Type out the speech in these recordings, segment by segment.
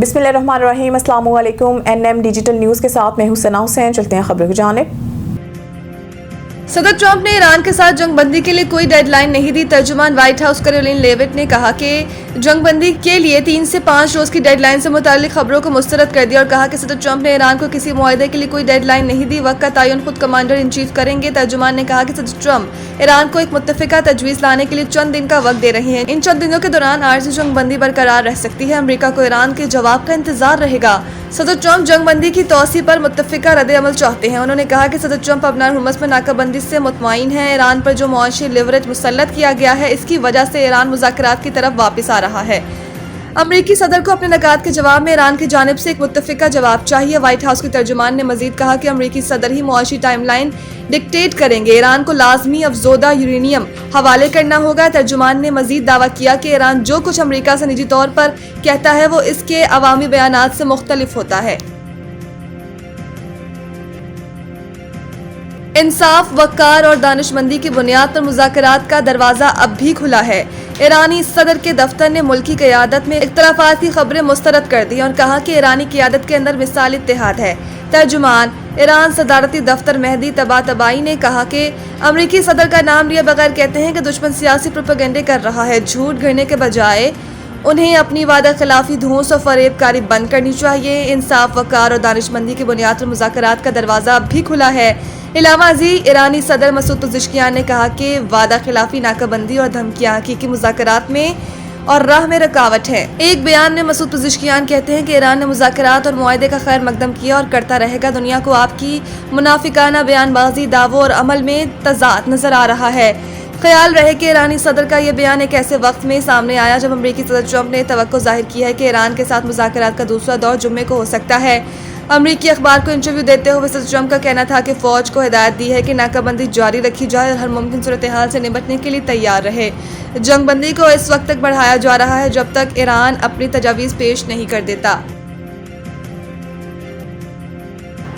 बिस्मिल्लाहिर्रहमानिर्रहीम, अस्सलामु अलैकुम। NM डिजिटल न्यूज़ के साथ मैं हूं सना हुसैन। चलते हैं खबरों की जानिब। सदर ट्रंप ने ईरान के साथ जंगबंदी के लिए कोई डेडलाइन नहीं दी। तर्जुमान व्हाइट हाउस कैरोलिन लेविट ने कहा कि जंगबंदी के लिए 3 से 5 रोज की डेडलाइन से मुताल्लिक खबरों को मुस्तरद कर दिया और कहा कि सदर ट्रंप ने ईरान को किसी मुआहदे के लिए कोई डेडलाइन नहीं दी। वक्त का तयन खुद कमांडर इन चीफ करेंगे। तर्जुमान ने कहा कि सदर ट्रंप ईरान को एक मुत्तफिका तजवीज़ लाने के लिए चंद दिन का वक्त दे रहे हैं। इन चंद दिनों के दौरान आर्जी जंगबंदी बरकरार रह सकती है। अमरीका को ईरान के जवाब का इंतजार रहेगा। सदर ट्रंप जंगबंदी की तौसी पर मुत्तफिका रद्द-ए-अमल चाहते हैं। उन्होंने कहा कि सदर ट्रंप अपना हुर्मुज़ में नाकाबंदी से मुतमईन है। ईरान पर जो मुआशी लिवरेज मुसल्लत किया गया है, इसकी वजह से ईरान मुज़ाकरात की तरफ वापस आ रहा है। अमरीकी सदर को अपने नकात के जवाब में ईरान की जानिब से एक मुत्तफिका जवाब चाहिए। व्हाइट हाउस के तर्जुमान ने मजीद कहा कि अमरीकी सदर ही मुआशी टाइमलाइन डिक्टेट करेंगे। ईरान को लाजमी अफजोदा यूरेनियम हवाले करना होगा। तर्जुमान ने मजीद दावा किया कि ईरान जो कुछ अमरीका से निजी तौर पर कहता है वो इसके अवामी बयानात से मुख्तलिफ होता है। इंसाफ, वक़ार और दानिशमंदी की बुनियाद पर मुज़ाकरात का दरवाज़ा अब भी खुला है। ईरानी सदर के दफ्तर ने मुल्क की क़यादत में इख्तलाफात की खबरें मुस्तरद कर दी और कहा कि ईरानी क़यादत के अंदर मिसाल इत्तेहाद है। तर्जुमान ईरान सदारती दफ्तर मेहदी तबातबाई ने कहा कि अमरीकी सदर का नाम लिए बगैर कहते हैं कि दुश्मन सियासी प्रोपेगेंडे कर रहा है। झूठ गढ़ने के बजाय उन्हें अपनी वादा खिलाफी धूस और फरेबकारी बंद करनी चाहिए। इंसाफ, वक़ार और दानिशमंदी की बुनियाद पर मुज़ाकरात का दरवाज़ा अब भी खुला है। इलामाजी ईरानी सदर मसूद पज़ेश्कियान ने कहा कि वादा खिलाफी, नाकाबंदी और धमकियां हकीकी मुज़ाकरात में और राह में रुकावट है। एक बयान में मसूद पज़ेश्कियान कहते हैं कि ईरान ने मुज़ाकरात और मुआहदे का खैर मकदम किया और करता रहेगा। दुनिया को आपकी मुनाफिकाना बयानबाजी, दावों और अमल में तज़ाद नजर आ रहा है। ख्याल रहे कि ईरानी सदर का ये बयान एक ऐसे वक्त में सामने आया जब अमरीकी सदर ट्रंप ने तवक्को जाहिर की है कि ईरान के साथ मुज़ाकरात का दूसरा दौर जुम्मे को हो सकता है। अमरीकी अखबार को इंटरव्यू देते हुए सदर ट्रंप का कहना था कि फौज को हिदायत दी है कि नाकाबंदी जारी रखी जाए और हर मुमकिन सूरत हाल से निपटने के लिए तैयार रहे। जंगबंदी को इस वक्त तक बढ़ाया जा रहा है जब तक ईरान अपनी तजावीज़ पेश नहीं कर देता।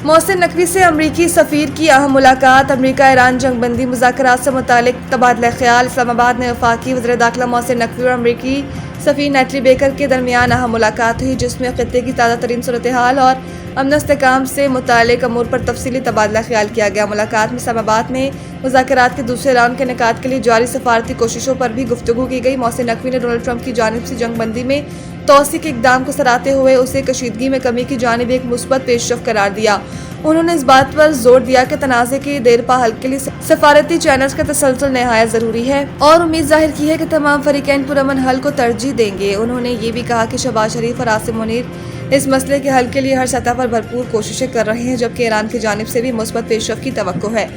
मोहसिन नकवी से अमरीकी सफ़ीर की अहम मुलाकात। अमरीका ईरान जंगबंदी मुज़ाकरात से मुतालिक तबादला ख्याल। इस्लामाबाद में वफाकी वज़ीर दाखिला मोहसिन नकवी और अमरीकी सफ़ीर नेटली बेकर के दरमियान अहम मुलाकात हुई, जिसमें ख़ित्ते की ताज़ा तरीन सूरत हाल और अमन इस्तेहकाम से मुतालिक अमूर पर तफसीली तबादला ख्याल किया गया। मुलाकात में इस्लामाबाद में मुज़ाकरात के दूसरे राउंड के निकात के लिए जारी सफारती कोशिशों पर भी गुफ्तगू की गई। मोहसिन नकवी ने डोनाल्ड ट्रंप की जानिब से जंगबंदी में तौसी के इक़दाम को सराहते हुए उसे कशीदगी में कमी की जानिब एक मुस्बत पेशरफ करार दिया। उन्होंने इस बात पर जोर दिया कि तनाज़े के देरपा हल के लिए सफारती चैनल्स का तसलसल नहायत ज़रूरी है और उम्मीद जाहिर की है कि तमाम फरीकैन पुरअमन हल को तरजीह देंगे। उन्होंने ये भी कहा कि शहबाज शरीफ और आसिम मुनीर इस मसले के हल के लिए हर सतह पर भरपूर कोशिशें कर रहे हैं, जबकि ईरान की जानिब से भी मुस्बत पेशरफ की तवक्को है।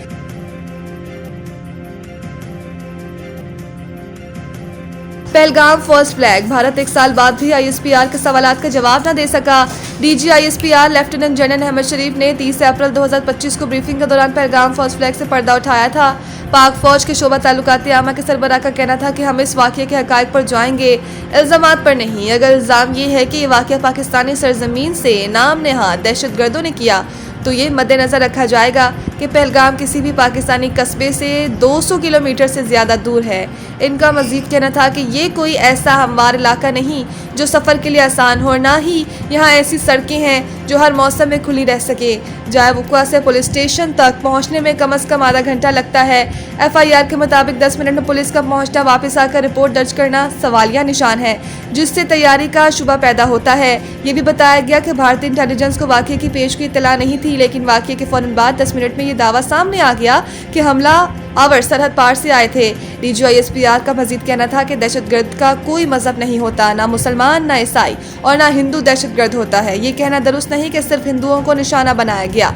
Pahalgam first flag. भारत एक साल बाद भी ISPR के सवालात का जवाब न दे सका। DG ISPR lieutenant general Ahmed Sharif ने 30 अप्रैल 2025 को ब्रीफिंग के दौरान पहलगाम फर्स्ट फ्लैग से पर्दा उठाया था। पाक फौज के शोबा ताल्लुकात आमा के सरबराह का कहना था कि हम इस वाक़ये के हक़ाइक़ पर जाएंगे, इल्ज़ामात पर नहीं। अगर इल्ज़ाम ये है कि ये वाक़या पाकिस्तानी सरजमीन से नाम नेहाद दहशतगर्दों ने किया तो ये मद्देनज़र रखा जाएगा कि पहलगाम किसी भी पाकिस्तानी कस्बे से 200 किलोमीटर से ज़्यादा दूर है। इनका मज़ीद कहना था कि ये कोई ऐसा हमवार इलाका नहीं जो सफ़र के लिए आसान हो, ना ही यहाँ ऐसी सड़कें हैं जो हर मौसम में खुली रह सके। जाए वुक़ा से पुलिस स्टेशन तक पहुँचने में कम अज़ कम आधा घंटा लगता है। FIR के मुताबिक 10 मिनट में पुलिस का पहुँचना, वापस आकर रिपोर्ट दर्ज करना सवालिया निशान है, जिससे तैयारी का शुबा पैदा होता है। ये भी बताया गया कि भारतीय इंटेलिजेंस को वाक़ये की पेशगी इत्तला नहीं थी, लेकिन वाक़ये के फ़ौरन बाद 10 मिनट में ये दावा सामने आ गया कि हमला आवर सरहद पार से आए थे। DG ISPR का मजीद कहना था कि दहशतगर्द का कोई मजहब नहीं होता, ना मुसलमान, ना ईसाई और ना हिंदू दहशतगर्द होता है। ये कहना दुरुस्त नहीं कि सिर्फ हिंदुओं को निशाना बनाया गया।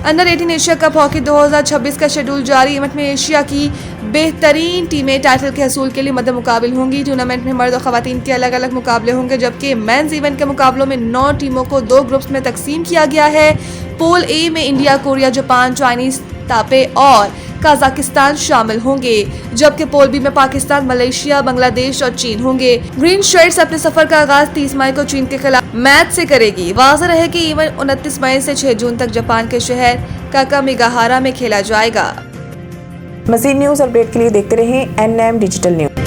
अंडर 18 एशिया कप हॉकी 2026 का शेड्यूल जारी। इवेंट में एशिया की बेहतरीन टीमें टाइटल के हसूल के लिए मद्दे मुकाबिल होंगी। टूर्नामेंट में मर्द और खवातीन के अलग अलग मुकाबले होंगे, जबकि मेंस इवेंट के मुकाबलों में 9 टीमों को 2 ग्रुप्स में तकसीम किया गया है। पूल ए में इंडिया, कोरिया, जापान, चाइनीज तापे और कजाकिस्तान शामिल होंगे, जबकि पूल बी में पाकिस्तान, मलेशिया, बांग्लादेश और चीन होंगे। ग्रीन शर्ट्स अपने सफर का आगाज 30 मई को चीन के खिलाफ मैच से करेगी। वाज़ेह रहे कि इवेंट 29 मई से 6 जून तक जापान के शहर काकामिगाहारा में खेला जाएगा। मज़ीद न्यूज़ अपडेट के लिए देखते रहें NM डिजिटल न्यूज़।